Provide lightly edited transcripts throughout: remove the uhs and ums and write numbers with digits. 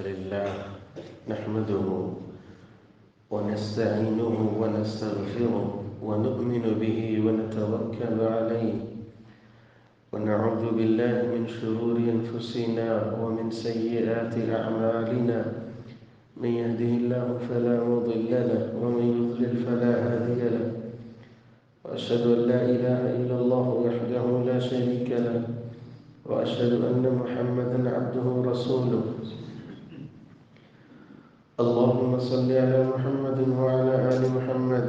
لله نحمده ونستعينه ونستغفره ونؤمن به ونتوكل عليه ونعوذ بالله من شرور أنفسنا ومن سيئات أعمالنا. من يهده الله فلا مضل له ومن يضلل فلا هادي له، وأشهد أن لا إله إلا الله وحده لا شريك له، وأشهد أن محمدا عبده ورسوله. اللهم صل على محمد وعلى آل محمد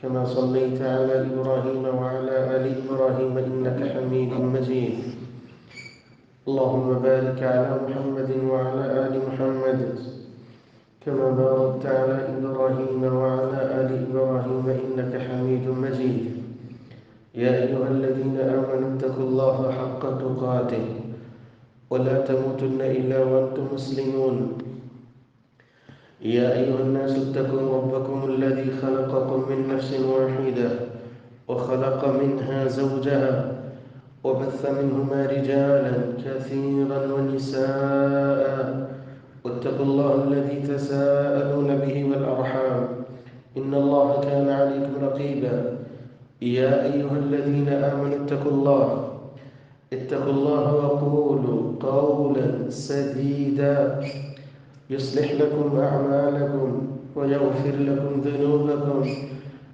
كما صليت على إبراهيم وعلى آل إبراهيم إنك حميد مجيد. اللهم بارك على محمد وعلى آل محمد كما باركت على إبراهيم وعلى آل إبراهيم إنك حميد مجيد. يا أيها الذين آمنوا اتقوا الله حق تقاته ولا تموتن إلا وأنتم مسلمون. يا أيها الناس اتقوا ربكم الذي خلقكم من نفس واحدة وخلق منها زوجها وبث منهما رجالا كثيرا ونساء، واتقوا الله الذي تساءلون به والأرحام إن الله كان عليكم رقيبا. يا أيها الذين آمنوا اتقوا الله وقولوا قولا سديدا يصلح لكم أعمالكم ويغفر لكم ذنوبكم،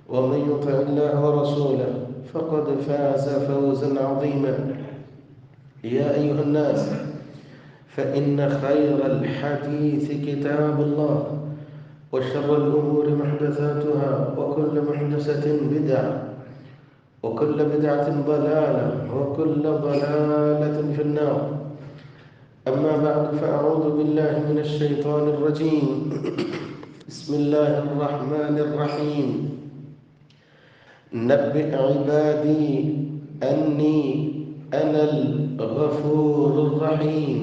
ومن يطع الله ورسوله فقد فاز فوزا عظيما. يا أيها الناس فإن خير الحديث كتاب الله، وشر الأمور محدثاتها، وكل محدثة بدعة، وكل بدعة ضلالة، وكل ضلالة في النار. أما بعد فأعوذ بالله من الشيطان الرجيم. بسم الله الرحمن الرحيم. نبئ عبادي أني أنا الغفور الرحيم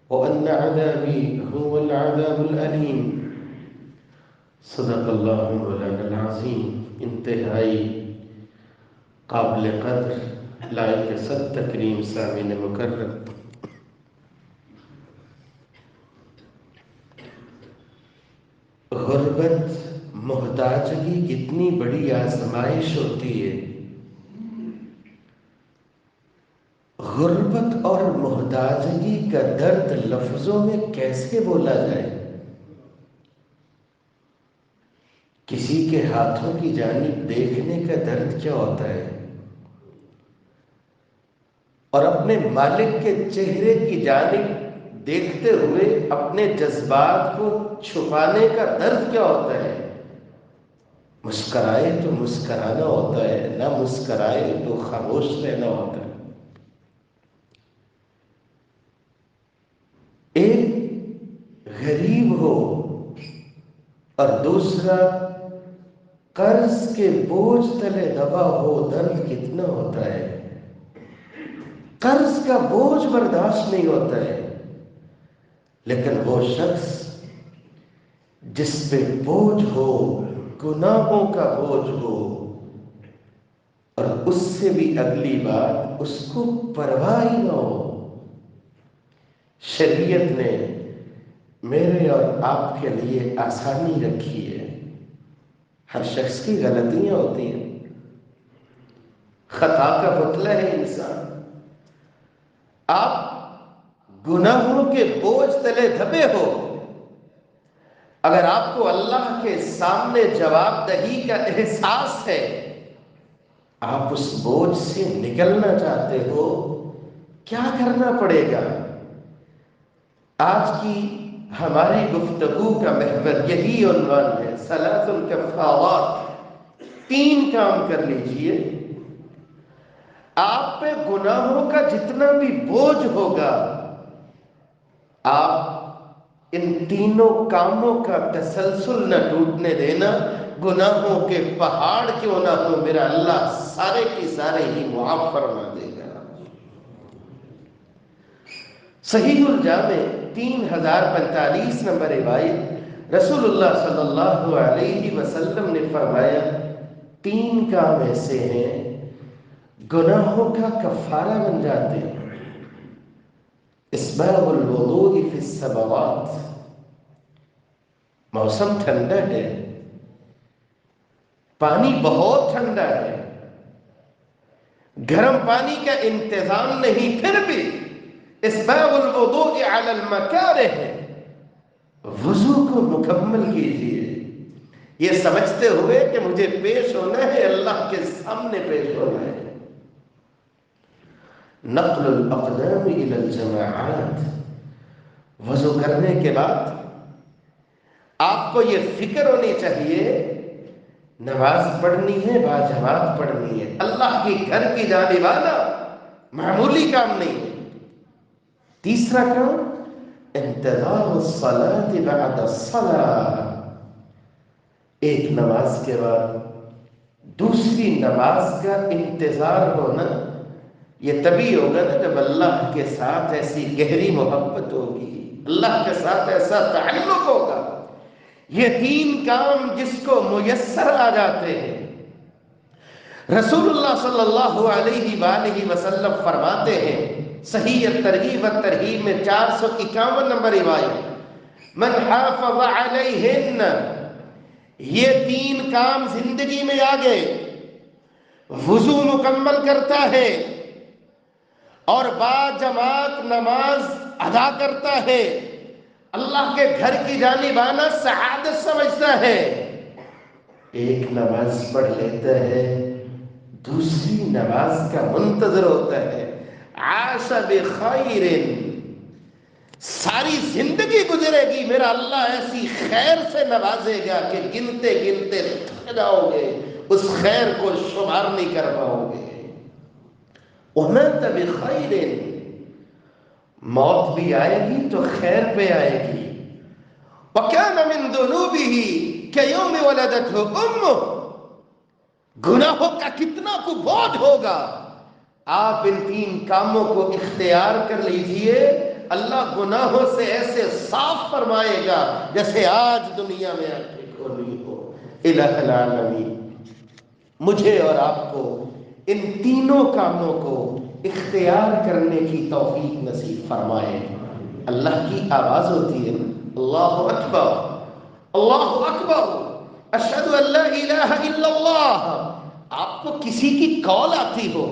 وأن عذابي هو العذاب الأليم. صدق اللہ مولانا العظیم. انتہائی قابل قدر لائق صد تکریم سامعین مکرم، غربت محتاجگی کتنی بڑی آزمائش ہوتی ہے. غربت اور محتاجگی کا درد لفظوں میں کیسے بولا جائے؟ کسی کے ہاتھوں کی جانب دیکھنے کا درد کیا ہوتا ہے، اور اپنے مالک کے چہرے کی جانب دیکھتے ہوئے اپنے جذبات کو چھپانے کا درد کیا ہوتا ہے. مسکرائے تو مسکرانا ہوتا ہے، نہ مسکرائے تو خاموش رہنا ہوتا ہے. ایک غریب ہو اور دوسرا قرض کے بوجھ تلے دبا ہو، درد کتنا ہوتا ہے. قرض کا بوجھ برداشت نہیں ہوتا ہے، لیکن وہ شخص جس پہ بوجھ ہو، گناہوں کا بوجھ ہو، اور اس سے بھی اگلی بات اس کو پرواہ ہی نہ ہو. شریعت نے میرے اور آپ کے لیے آسانی رکھی ہے. ہر شخص کی غلطیاں ہوتی ہیں، خطا کا پتلا ہے انسان. آپ گناہوں کے بوجھ تلے دبے ہو، اگر آپ کو اللہ کے سامنے جواب دہی کا احساس ہے، آپ اس بوجھ سے نکلنا چاہتے ہو، کیا کرنا پڑے گا؟ آج کی ہماری گفتگو کا محور یہی عنوان ہے، ثلاث الکفارات. 3 کام کر لیجئے. آپ پہ گناہوں کا جتنا بھی بوجھ ہوگا، آپ ان 3 کاموں کا تسلسل نہ ٹوٹنے دینا. گناہوں کے پہاڑ کیوں نہ ہو، میرا اللہ سارے کی سارے ہی معاف فرما دے گا. صحیح الجامع 3045 نمبر روایت، رسول اللہ صلی اللہ علیہ وسلم نے فرمایا 3 کام ایسے ہیں گناہوں کا کفارہ بن جاتے ہیں. اسباغ الوضوء فی السبع موسم ٹھنڈا ہے، پانی بہت ٹھنڈا ہے، گرم پانی کا انتظام نہیں، پھر بھی اسباغ الوضوء علی المکارہ ہے، وضو کو مکمل کیجیے، یہ سمجھتے ہوئے کہ مجھے پیش ہونا ہے، اللہ کے سامنے پیش ہونا ہے۔ نقل الاقدام الى الجماعات، وضو کرنے کے بعد آپ کو یہ فکر ہونی چاہیے نماز پڑھنی ہے، باجماعت پڑھنی ہے، اللہ کی گھر کی جانب آنا معمولی کام نہیں ہے۔ تیسرا کام انتظار الصلاة بعد الصلاة، ایک نماز کے بعد دوسری نماز کا انتظار ہونا، یہ تبھی ہوگا نا جب اللہ کے ساتھ ایسی گہری محبت ہوگی، اللہ کے ساتھ ایسا تعلق ہوگا۔ یہ تین کام جس کو میسر آ جاتے ہیں، رسول اللہ صلی اللہ علیہ وآلہ وسلم فرماتے ہیں، صحیح ترغیب و ترہیب میں 451 نمبر روایت، من حافظ علیہن، یہ تین کام زندگی میں آ گئے، وضو مکمل کرتا ہے اور باجماعت نماز ادا کرتا ہے، اللہ کے گھر کی جانب آنا سعادت سمجھتا ہے، ایک نماز پڑھ لیتا ہے دوسری نماز کا منتظر ہوتا ہے، عاش بخیر، ساری زندگی گزرے گی میرا اللہ ایسی خیر سے نوازے گا کہ گنتے گنتے تھک جاؤ گے، اس خیر کو شمار نہیں کر پاؤ گے۔ وَمَاتَ بِخَيْرٍ، موت بھی آئے گی تو خیر پہ آئے گی۔ وَكَانَ مِن ذُنُوبِهِ كَيَوْمِ وَلَدَتْهُ أُمُّهُ، گناہوں کا کتنا کو بوجھ ہوگا، آپ ان تین کاموں کو اختیار کر لیجئے، اللہ گناہوں سے ایسے صاف فرمائے گا جیسے آج دنیا میں آنکھیں کھولی ہو۔ الہ العالمین مجھے اور آپ کو ان تینوں کاموں کو اختیار کرنے کی توفیق نصیب فرمائے۔ اللہ کی آواز ہوتی ہے، اللہ اکبر، اللہ اکبر، اشہد ان لا الہ الا اللہ، آپ کو کسی کی کال آتی ہو،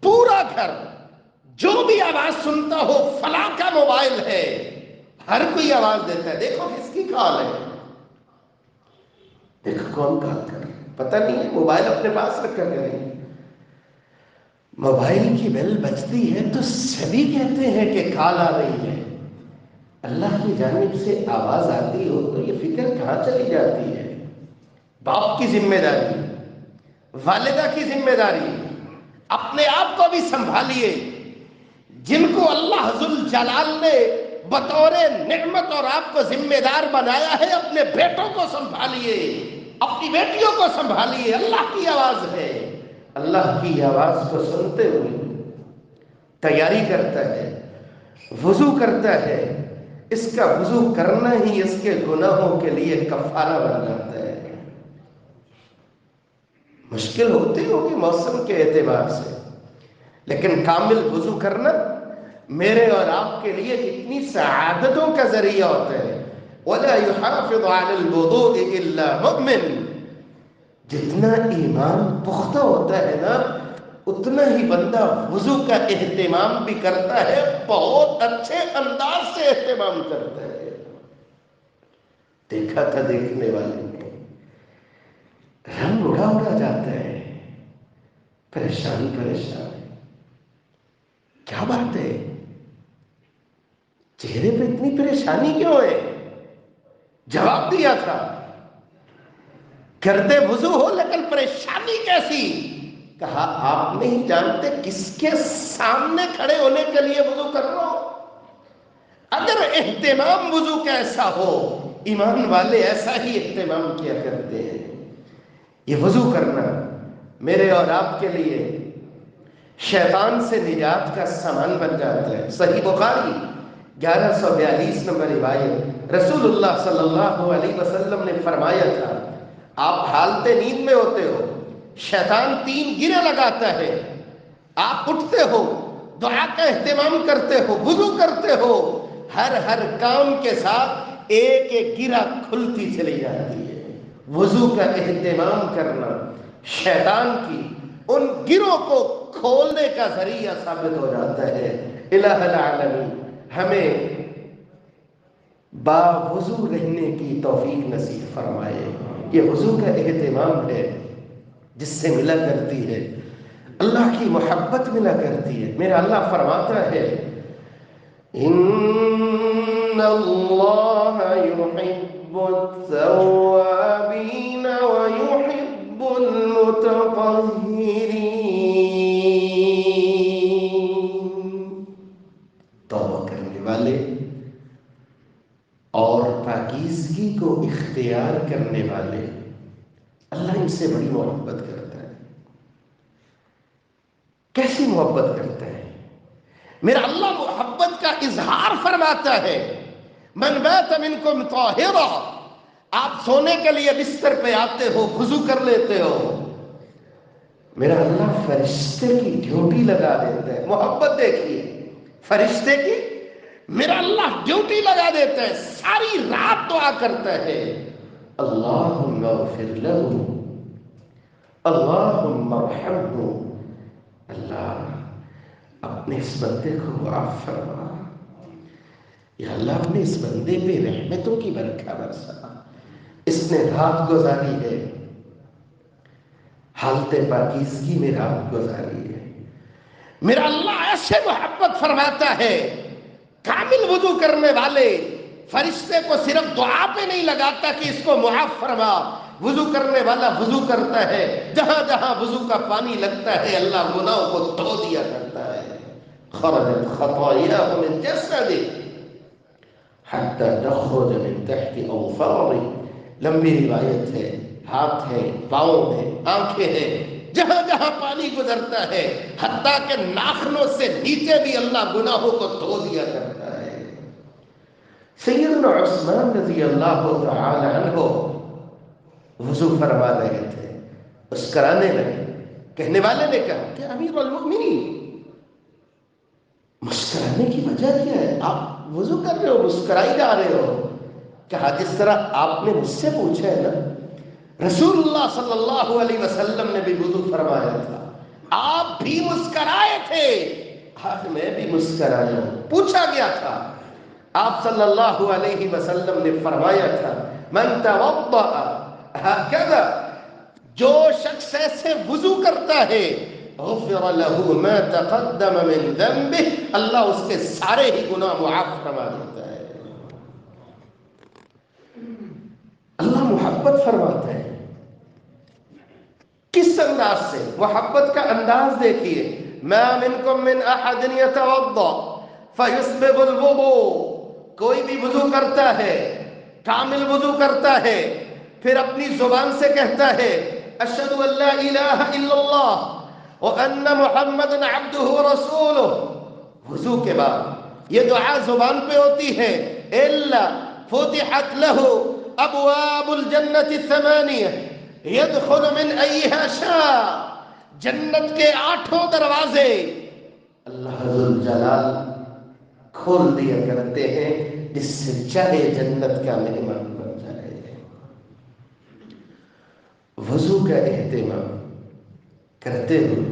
پورا گھر جو بھی آواز سنتا ہو فلاں کا موبائل ہے، ہر کوئی آواز دیتا ہے، دیکھو کس کی کال ہے، دیکھو کون کال کر رہا ہے، پتہ نہیں ہے، موبائل اپنے پاس رکھ کر کریں۔ موبائل کی بیل بجتی ہے تو سبھی کہتے ہیں کہ کال آ رہی ہے، اللہ کی جانب سے آواز آتی ہو تو یہ فکر کہاں چلی جاتی ہے؟ باپ کی ذمہ داری، والدہ کی ذمہ داری، اپنے آپ کو بھی سنبھالیے، جن کو اللہ ذوالجلال نے بطور نعمت اور آپ کو ذمہ دار بنایا ہے، اپنے بیٹوں کو سنبھالیے، اپنی بیٹیوں کو سنبھالیے، اللہ کی آواز ہے، اللہ کی آواز کو سنتے ہوئے تیاری کرتا ہے، وضو کرتا ہے، اس کا وضو کرنا ہی اس کے گناہوں کے لیے کفارہ بن جاتا ہے۔ مشکل ہوتی ہوگی موسم کے اعتبار سے، لیکن کامل وضو کرنا میرے اور آپ کے لیے اتنی سعادتوں کا ذریعہ ہوتا ہے۔ وَلَا يُحَافِظُ عَلَى الْوُضُوءِ إِلَّا مُؤْمِنٌ، جتنا ایمان پختہ ہوتا ہے نا اتنا ہی بندہ وضو کا اہتمام بھی کرتا ہے، بہت اچھے انداز سے اہتمام کرتا ہے۔ دیکھا تھا دیکھنے والے کو رنگ اڑا اڑا جاتا ہے، پریشان پریشان، کیا بات ہے، چہرے پہ اتنی پریشانی کیوں ہے؟ جواب دیا تھا، کرتے وضو ہو لیکن پریشانی کیسی؟ کہا آپ نہیں جانتے کس کے سامنے کھڑے ہونے کے لیے وضو کر رہا ہو؟ اگر اہتمام وضو کا ایسا ہو، ایمان والے ایسا ہی اہتمام کیا کرتے ہیں۔ یہ وضو کرنا میرے اور آپ کے لیے شیطان سے نجات کا سامان بن جاتا ہے۔ صحیح بخاری 1142 نمبر روایت، رسول اللہ صلی اللہ علیہ وسلم نے فرمایا تھا، آپ حالت نیند میں ہوتے ہو، شیطان 3 گرے لگاتا ہے، آپ اٹھتے ہو، دعا کا اہتمام کرتے ہو، وضو کرتے ہو، ہر کام کے ساتھ ایک ایک گرہ کھلتی چلی جاتی ہے۔ وضو کا اہتمام کرنا شیطان کی ان گروں کو کھولنے کا ذریعہ ثابت ہو جاتا ہے۔ الہ العالمین ہمیں باوضو رہنے کی توفیق نصیب فرمائے۔ یہ وضو کا اہتمام ہے جس سے ملا کرتی ہے اللہ کی محبت ملا کرتی ہے۔ میرا اللہ فرماتا ہے ان اللہ یحب التوابین ویحب المتطہرین۔ توبہ کرنے والے اور پاکیزگی کو اختیار کرنے والے اللہ ان سے بڑی محبت کرتا ہے۔ کیسی محبت کرتا ہے؟ میرا اللہ محبت کا اظہار فرماتا ہے من بات منکم طاہرا، آپ سونے کے لیے بستر پہ آتے ہو، وضو کر لیتے ہو، میرا اللہ فرشتے کی ڈیوٹی لگا دیتا ہے۔ محبت دیکھیے فرشتے کی، میرا اللہ ڈیوٹی لگا دیتا ہے، ساری رات دعا کرتا ہے اللہم اغفر لہ اللہم ارحمہ، اللہ اپنے اس بندے کو معاف فرما، یا اللہ اپنے اس بندے پہ رحمتوں کی برکھا برسا، اس نے رات گزاری ہے، حالت پاکیزگی میں رات گزاری ہے۔ میرا اللہ ایسے محبت فرماتا ہے کامل وضو کرنے والے فرشتے کو صرف دعا پہ نہیں لگاتا کہ اس کو معاف فرما، وضو کرنے والا وضو کرتا ہے، جہاں جہاں وضو کا پانی لگتا ہے اللہ گناہوں کو دھو دیا کرتا ہے۔ خرجت خطاياه من جسده حتى تخرج من تحت اظفاره، لمبی روایت ہے، ہاتھ ہے، پاؤں ہے، آنکھیں ہیں، جہاں جہاں پانی گزرتا ہے حتیٰ کہ ناخنوں سے نیچے بھی اللہ گناہوں کو دھو دیا کرتا ہے۔ سیدنا عثمان رضی اللہ تعالی عنہ وضو فرما رہے تھے، مسکرانے لگے، کہنے والے نے کہا کہ امیر المؤمنین مسکرانے کی وجہ کیا ہے؟ آپ وضو کر رہے ہو مسکرائی جا رہے ہو؟ کہا جس طرح آپ نے مجھ سے پوچھا ہے نا، رسول اللہ صلی اللہ علیہ وسلم نے بھی وضو فرمایا تھا، آپ بھی مسکرائے تھے، آج میں بھی مسکرایا ہوں۔ پوچھا گیا تھا، آپ صلی اللہ علیہ وسلم نے فرمایا تھا من توضأ ہکذا، جو شخص ایسے وضو کرتا ہے غفر له ما تقدم من ذنبه، اللہ اس کے سارے ہی گناہ معاف فرما دیتا ہے۔ اللہ محبت فرماتا ہے، کس انداز سے؟ محبت کا انداز دیکھیے، ما منکم من احد یتوضأ فیسبغ الوضوء، کوئی بھی وضو کرتا ہے، کامل وضو کرتا ہے، پھر اپنی زبان سے کہتا ہے اشہد ان لا الہ الا اللہ وان محمد عبدہ ورسولہ، وضو کے بعد یہ دعا زبان پہ ہوتی ہے، الا فتحت لہ ابواب الجنت الثمانیہ یدخل من ایہا شاء، جنت کے 8 دروازے اللہ ذوالجلال کھول دیا کرتے ہیں جس سے چاہے جنت کا مہمان بن جائے۔ وضو کا اہتمام کرتے ہوئے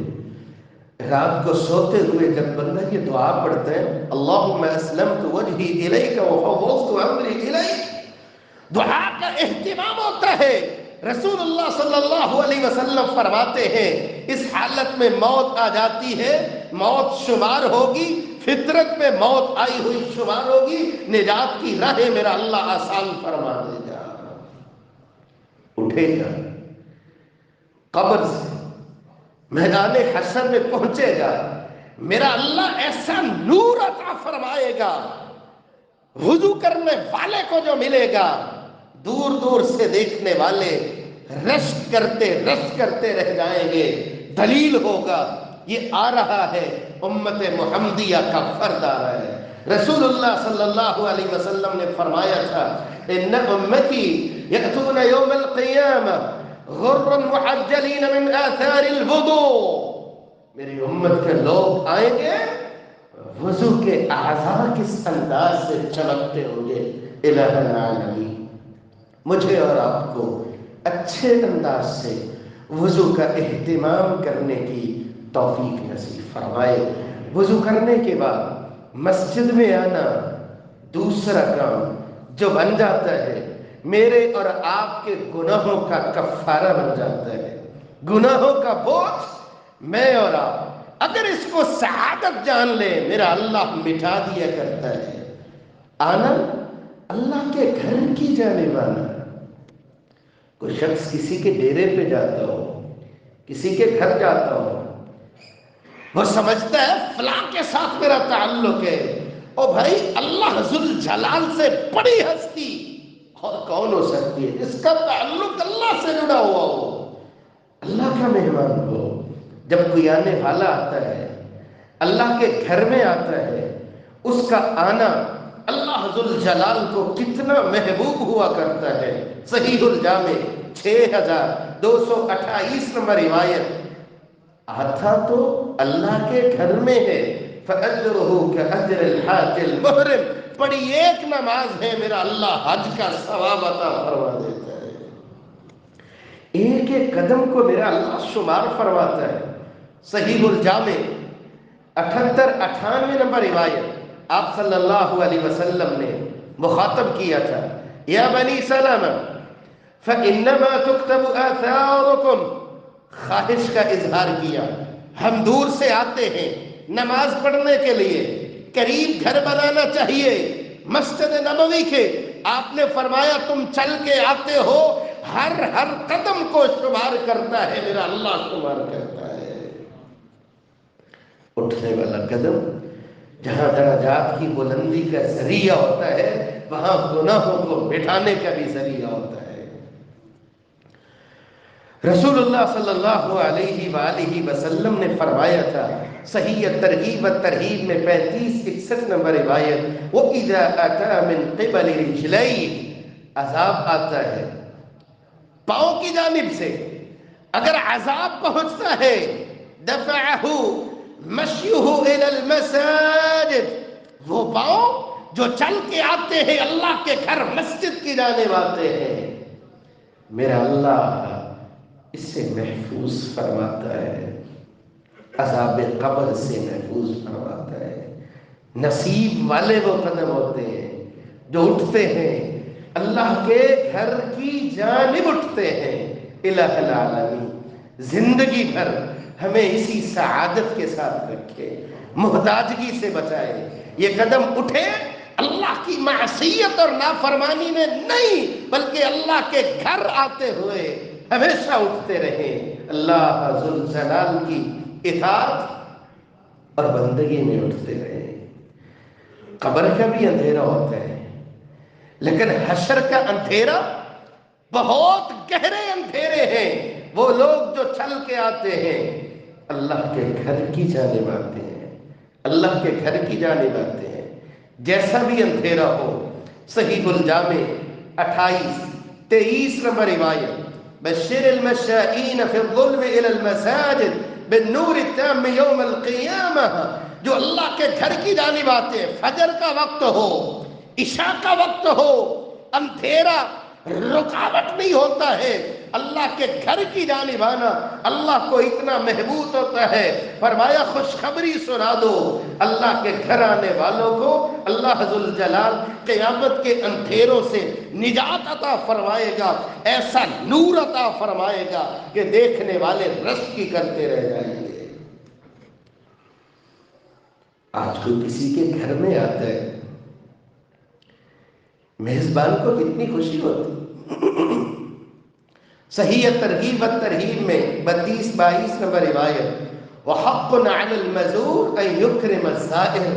رات کو سوتے ہوئے جب بندہ یہ دعا پڑھتے ہیں اللہم اسلمت وجہی الیک وفوضت امری الیک، دعا کا اہتمام ہوتا ہے۔ رسول اللہ صلی اللہ علیہ وسلم فرماتے ہیں اس حالت میں موت آ جاتی ہے، موت شمار ہوگی، فطرت میں موت آئی ہوئی شمار ہوگی، نجات کی راہ میرا اللہ آسان فرما دے گا، اٹھے گا قبر سے، میدان حشر میں پہنچے گا، میرا اللہ ایسا نور عطا فرمائے گا، وضو کرنے والے کو جو ملے گا دور دور سے دیکھنے والے رشک کرتے رہ جائیں گے، دلیل ہوگا یہ آ رہا ہے، امت محمدیہ کا فرد آ رہا ہے۔ رسول اللہ صلی اللہ علیہ وسلم نے فرمایا تھا ان امتی یأتون یوم القیامہ غرا محجلین من آثار الوضوء، میری امت کے لوگ آئیں گے وضو کے اعضاء کس انداز سے چمکتے ہوں گے الہ العالمین مجھے اور آپ کو اچھے انداز سے وضو کا اہتمام کرنے کی توفیق نصیب فرمائے۔ وضو کرنے کے بعد مسجد میں آنا دوسرا کام جو بن جاتا ہے میرے اور آپ کے گناہوں کا کفارہ بن جاتا ہے۔ گناہوں کا بوجھ میں اور آپ اگر اس کو سعادت جان لے میرا اللہ مٹا دیا کرتا ہے۔ آنا اللہ کے گھر کی جانب آنا، کوئی شخص کسی کے ڈیرے پہ جاتا ہو، کسی کے گھر جاتا ہو، وہ سمجھتا ہے فلاں کے ساتھ میرا تعلق ہے۔ او بھائی، اللہ ذل جلال سے بڑی ہستی اور کون ہو سکتی ہے جس کا تعلق اللہ سے جڑا ہوا ہو، اللہ کا مہمان ہو۔ جب کوئی آنے والا آتا ہے اللہ کے گھر میں آتا ہے، اس کا آنا اللہ ذل جلال کو کتنا محبوب ہوا کرتا ہے۔ صحیح الجامع 6228 نمبر روایت، آتا تو اللہ کے گھر میں ہے، فَأَجْرُهُ كَأَجْرِ الْحَاجِ الْمُحْرِمِ، بڑی ایک نماز ہے میرا اللہ حج کا ثواب عطا فرما دیتا ہے۔ ایک ایک قدم کو میرا اللہ شمار فرماتا ہے۔ صحیح الجامع 7898 نمبر روایت، آپ صلی اللہ علیہ وسلم نے مخاطب کیا تھا، یا بنی سلمہ فَإِنَّمَا تُكْتَبُ آثَارُكُمْ، خواہش کا اظہار کیا، ہم دور سے آتے ہیں نماز پڑھنے کے لیے، قریب گھر بنانا چاہیے مسجد نبوی کے، آپ نے فرمایا تم چل کے آتے ہو، ہر قدم کو شمار کرتا ہے میرا اللہ، شمار کرتا ہے۔ اٹھنے والا قدم جہاں درجات کی بلندی کا ذریعہ ہوتا ہے وہاں گناہوں کو مٹانے کا بھی ذریعہ ہوتا ہے۔ رسول اللہ صلی اللہ علیہ وآلہ وسلم نے فرمایا تھا، صحیح ترغیب و ترہیب میں 3561 نمبر روایت، وَإِذَا أَتَى مِن قِبَلِ رِجْلَيْهِ، عذاب آتا ہے پاؤں کی جانب سے، اگر عذاب پہنچتا ہے دَفَعَهُ مَشْيُهُ إِلَى الْمَسَاجِدِ، وہ پاؤں جو چل کے آتے ہیں اللہ کے گھر مسجد کی جانب آتے ہیں، میرا اللہ اس سے محفوظ فرماتا ہے، عذاب قبر سے محفوظ فرماتا ہے۔ نصیب والے وہ قدم ہوتے ہیں جو اٹھتے ہیں اللہ کے گھر کی جانب اٹھتے ہیں۔ الہ العالمین زندگی بھر ہمیں اسی سعادت کے ساتھ رکھے، محتاجگی سے بچائے۔ یہ قدم اٹھے اللہ کی معصیت اور نافرمانی میں نہیں، بلکہ اللہ کے گھر آتے ہوئے ہمیشہ اٹھتے رہے، اللہ ذل جلال کی اطاعت اور بندگی میں اٹھتے رہے۔ قبر کا بھی اندھیرا ہوتا ہے لیکن حشر کا اندھیرا بہت گہرے اندھیرے ہیں۔ وہ لوگ جو چل کے آتے ہیں اللہ کے گھر کی جانب آتے ہیں، اللہ کے گھر کی جانب آتے ہیں، جیسا بھی اندھیرا ہو۔ صحیح الجامع 2823 نمبر روایت، بشر المشائین فی الظلم الی المساجد بالنور التام یوم القیامہ، جو اللہ کے گھر کی جانب آتے ہیں، فجر کا وقت ہو، عشاء کا وقت ہو، اندھیرا رکاوٹ نہیں ہوتا ہے، اللہ کے گھر کی جانب آنا اللہ کو اتنا محبوب ہوتا ہے۔ فرمایا خوشخبری سنا دو، اللہ کے گھر آنے والوں کو اللہ ذل جلال قیامت کے اندھیروں سے نجات عطا فرمائے گا، ایسا نور عطا فرمائے گا کہ دیکھنے والے رشک کی کرتے رہ جائیں گے۔ آج کوئی کسی کے گھر میں آتا ہے، میزبان کو کتنی خوشی ہوتی۔ صحیح ترغیب و ترہیب میں 3222 نمبر روایت، وَحَقٌ عَلَى الْمَزُورِ أَن يُكْرِمَ الزَّائِرَ،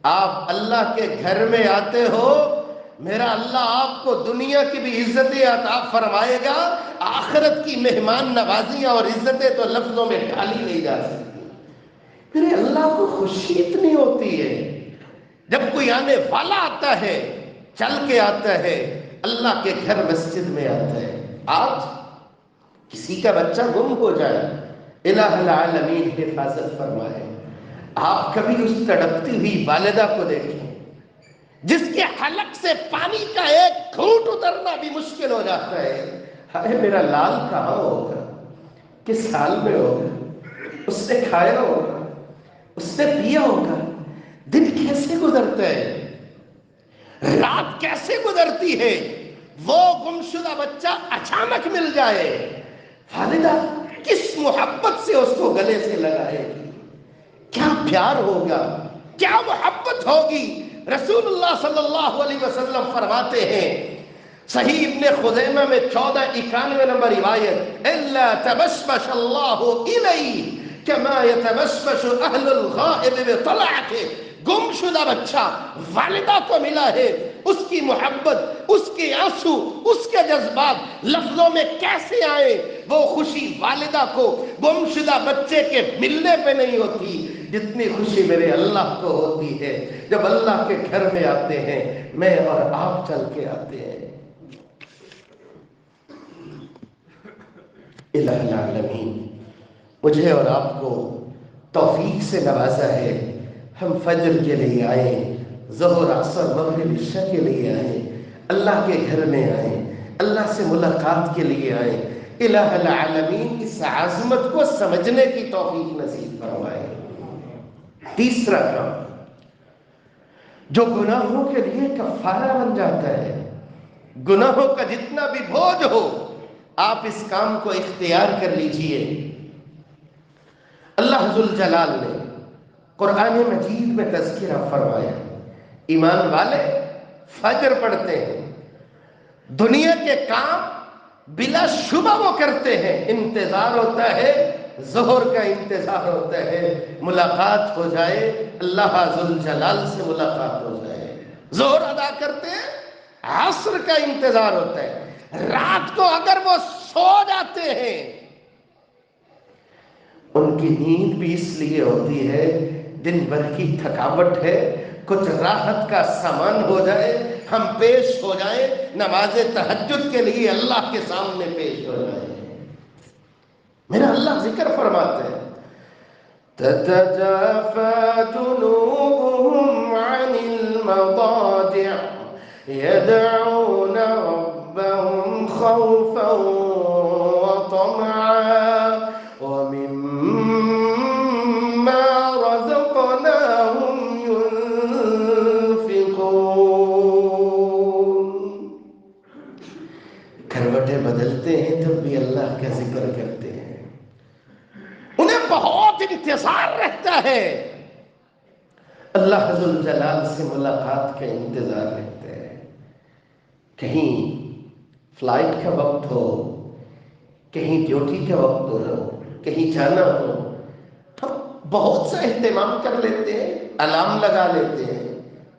آپ اللہ کے گھر میں آتے ہو، میرا اللہ آپ کو دنیا کی بھی عزتیں عطا فرمائے گا، آخرت کی مہمان نوازیاں اور عزتیں تو لفظوں میں ڈالی نہیں جا سکتی۔ میرے اللہ کو خوشی اتنی ہوتی ہے جب کوئی آنے والا آتا ہے، چل کے آتا ہے، اللہ کے گھر مسجد میں آتا ہے۔ آج کسی کا بچہ گم ہو جائے، الہ العالمین حفاظت فرمائے، آپ کبھی اس تڑپتی ہوئی والدہ کو دیکھیں جس کے حلق سے پانی کا ایک گھونٹ اترنا بھی مشکل ہو جاتا ہے. ہائے میرا لال کہاں ہوگا، کس حال میں ہوگا، اس نے کھایا ہوگا، اس نے پیا ہوگا. دن کیسے گزرتا ہے، رات کیسے گزرتی ہے. وہ گمشدہ بچہ اچانک مل جائے، والدہ کس محبت سے اس کو گلے سے لگائے گی، کیا پیار ہوگا، کیا محبت ہوگی. رسول اللہ صلی اللہ علیہ وسلم فرماتے ہیں، صحیح ابن خزیمہ میں 1491 نمبر روایت، الا تبشبش اللہ الی کما یتبشبش اہل الغائب بطلعته. گم شدہ بچہ والدہ کو ملا ہے، اس کی محبت، اس کے آنسو، اس کے جذبات لفظوں میں کیسے آئے. وہ خوشی والدہ کو گم شدہ بچے کے ملنے پہ نہیں ہوتی جتنی خوشی میرے اللہ کو ہوتی ہے جب اللہ کے گھر میں آتے ہیں، میں اور آپ چل کے آتے ہیں. الہ العالمین مجھے اور آپ کو توفیق سے نوازا ہے، ہم فجر کے لیے آئے، ظہر عصر مغرب عشاء کے لیے آئے، اللہ کے گھر میں آئے، اللہ سے ملاقات کے لیے آئے. الہ العالمین اس عظمت کو سمجھنے کی توفیق نصیب فرمائے. تیسرا کام جو گناہوں کے لیے کفارہ بن جاتا ہے، گناہوں کا جتنا بھی بوجھ ہو آپ اس کام کو اختیار کر لیجئے. اللہ ذوالجلال نے قرآن مجید میں تذکرہ فرمایا، ایمان والے فجر پڑھتے ہیں، دنیا کے کام بلا شبہ وہ کرتے ہیں، انتظار ہوتا ہے، ظہر کا انتظار ہوتا ہے، ملاقات ہو جائے، اللہ ذوالجلال سے ملاقات ہو جائے. ظہر ادا کرتے ہیں، عصر کا انتظار ہوتا ہے. رات کو اگر وہ سو جاتے ہیں، ان کی نیند بھی اس لیے ہوتی ہے دن بھر کی تھکاوٹ ہے، کچھ راحت کا سامان ہو جائے، ہم پیش ہو جائیں نماز تہجد کے لیے اللہ کے سامنے پیش ہو جائیں. میرا اللہ ذکر فرماتے ہیں، تتجافى جنوبهم عن المضاجع يدعون ربهم خوفا وطمعا ومما رزقناهم ينفقون. کروٹیں بدلتے ہیں تب بھی اللہ کا ذکر کرتے ہیں، انہیں بہت انتظار رہتا ہے، اللہ ذوالجلال سے ملاقات کا انتظار رہتا ہے. کہیں فلائٹ کا وقت ہو، کہیں ڈیوٹی کا وقت ہو، کہیں جانا ہو، ہم بہت سا اہتمام کر لیتے ہیں، الارم لگا لیتے ہیں،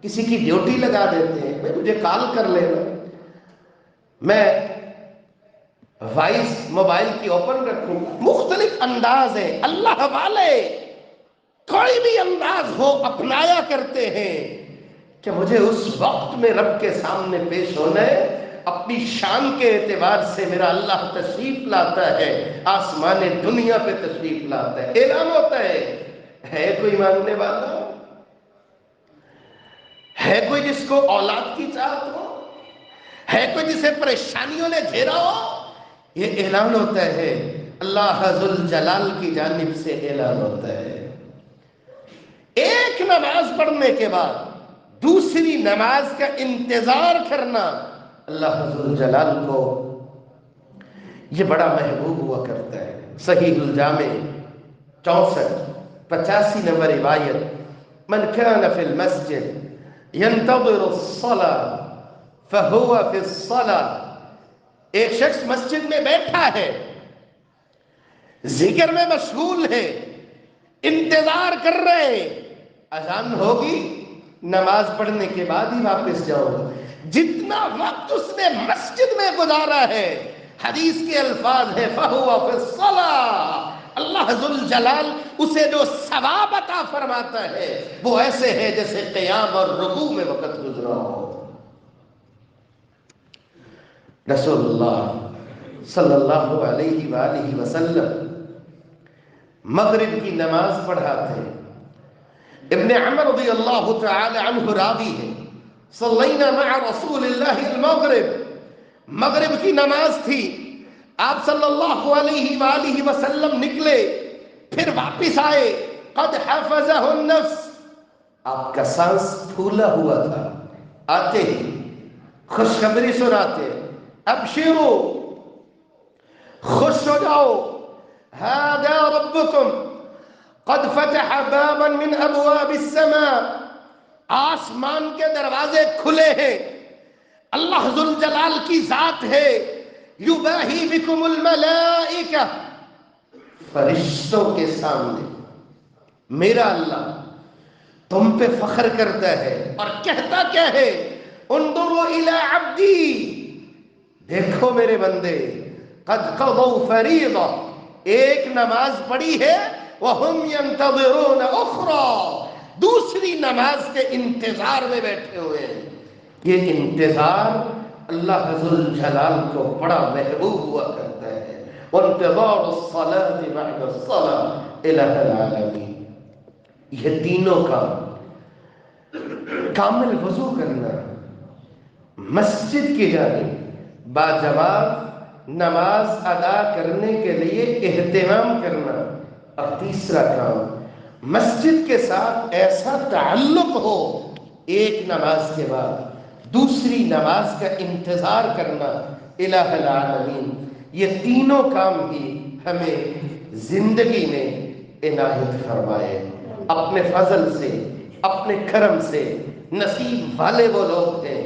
کسی کی ڈیوٹی لگا دیتے ہیں، مجھے کال کر لینا، میں وائس موبائل کی اوپن رکھوں. مختلف انداز ہیں، اللہ والے کوئی بھی انداز ہو اپنایا کرتے ہیں کہ مجھے اس وقت میں رب کے سامنے پیش ہونا ہے. اپنی شان کے اعتبار سے میرا اللہ تشریف لاتا ہے، آسمان دنیا پہ تشریف لاتا ہے، اعلان ہوتا ہے کوئی ماننے والا، ہے کوئی جس کو اولاد کی چاہت ہو، ہے کوئی جسے پریشانیوں نے گھیرا ہو. یہ اعلان ہوتا ہے، اللہ ذوالجلال کی جانب سے اعلان ہوتا ہے. ایک نماز پڑھنے کے بعد دوسری نماز کا انتظار کرنا اللہ ذوالجلال کو یہ بڑا محبوب ہوا کرتا ہے. صحیح الجامع 64-85 نمبر روایت، من كان في المسجد ينتظر الصلاة فهو في الصلاة. ایک شخص مسجد میں بیٹھا ہے، ذکر میں مشغول ہے، انتظار کر رہے، اذان ہوگی نماز پڑھنے کے بعد ہی واپس جاؤ گا. جتنا وقت اس نے مسجد میں گزارا ہے، حدیث کے الفاظ ہے فَهُوَ فِي الصَّلَاةِ، اللہ ذوالجلال اسے جو ثواب عطا فرماتا ہے وہ ایسے ہے جیسے قیام اور رکوع میں وقت گزرا ہو. رسول اللہ صلی اللہ علیہ وآلہ وسلم مغرب کی نماز پڑھاتے، ابن عمر رضی اللہ تعالی عنہ راوی ہے، صلینا مع رسول اللہ المغرب، مغرب کی نماز تھی، آپ صلی اللہ علیہ وآلہ وسلم نکلے، پھر واپس آئے، قد حفظہ النفس، آپ کا سانس پھولا ہوا تھا، آتے ہی خوشخبری سناتے، ابشرو، خوش ہو جاؤ، هذا ربکم قد فتح بابا من ابواب السماء، آسمان کے دروازے کھلے ہیں، اللہ ذوالجلال کی ذات ہے، یباہی بکم الملائکہ، فرشتوں کے سامنے میرا اللہ تم پہ فخر کرتا ہے، اور کہتا کیا ہے، انظروا الی عبدی، دیکھو میرے بندے، قد قضوا فریضہ، ایک نماز پڑھی ہے، وہم ینتظرون اخری، دوسری نماز کے انتظار میں بیٹھے ہوئے ہیں۔ یہ انتظار اللہ ذوالجلال کو بڑا محبوب ہوا کرتا ہے، وانتظار الصلاة بعد الصلاة الہ العالمین۔ یہ تینوں کا کامل وضو کرنا، مسجد کی جانب باجواب نماز ادا کرنے کے لیے اہتمام کرنا، اور تیسرا کام مسجد کے ساتھ ایسا تعلق ہو، ایک نماز کے بعد دوسری نماز کا انتظار کرنا، الہ العالمین۔ یہ تینوں کام ہی ہمیں زندگی میں عنایت فرمائے، اپنے فضل سے، اپنے کرم سے۔ نصیب والے وہ لوگ ہیں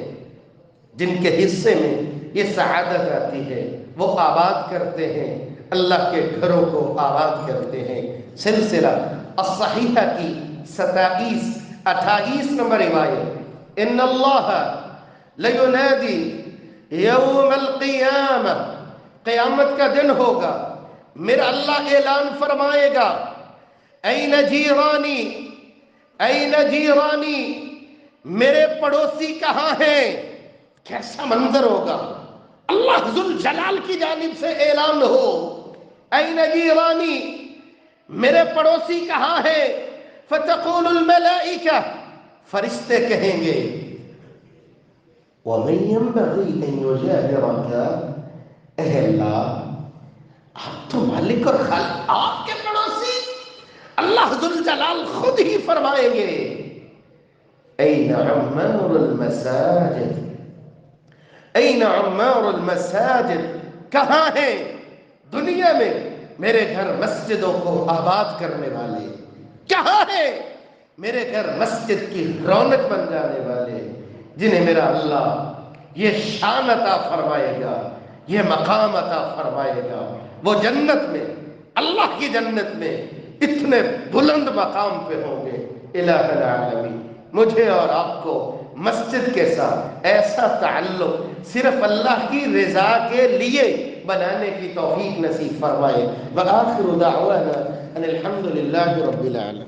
جن کے حصے میں یہ سعادت آتی ہے، وہ آباد کرتے ہیں، اللہ کے گھروں کو آباد کرتے ہیں۔ سلسلہ الصحیحہ کی 28 نمبر روایت، ان اللہ لینادی یوم القیامہ، قیامت کا دن ہوگا، میرا اللہ اعلان فرمائے گا، این جیرانی، این جیرانی، میرے پڑوسی کہاں ہیں؟ کیسا منظر ہوگا، اللہ ذوالجلال کی جانب سے اعلان ہو، این جیرانی، میرے پڑوسی کہاں ہیں؟ فتقول الملائکہ، فرشتے کہیں گے، وَمَن يَنبَغِي أَن يُجَاوِرَكَ، اے اللہ آپ تو مالک اور خالق، آپ کے پڑوسی؟ اللہ ذوالجلال خود ہی فرمائیں گے، أَيْنَ عَمَّارُ الْمَسَاجِدِ، أَيْنَ عَمَّارُ الْمَسَاجِدِ، کہاں ہیں دنیا میں میرے گھر مسجدوں کو آباد کرنے والے؟ کہاں ہیں میرے گھر مسجد کی رونق بن جانے والے، جنہیں میرا اللہ یہ شان عطا فرمائے گا، یہ مقام عطا فرمائے گا؟ وہ جنت میں، اللہ کی جنت میں اتنے بلند مقام پہ ہوں گے۔ الہ العالمین، مجھے اور آپ کو مسجد کے ساتھ ایسا تعلق صرف اللہ کی رضا کے لیے بنانے کی توفیق نصیب فرمائے۔ وآخر دعوانا ان الحمد للہ رب العالمین۔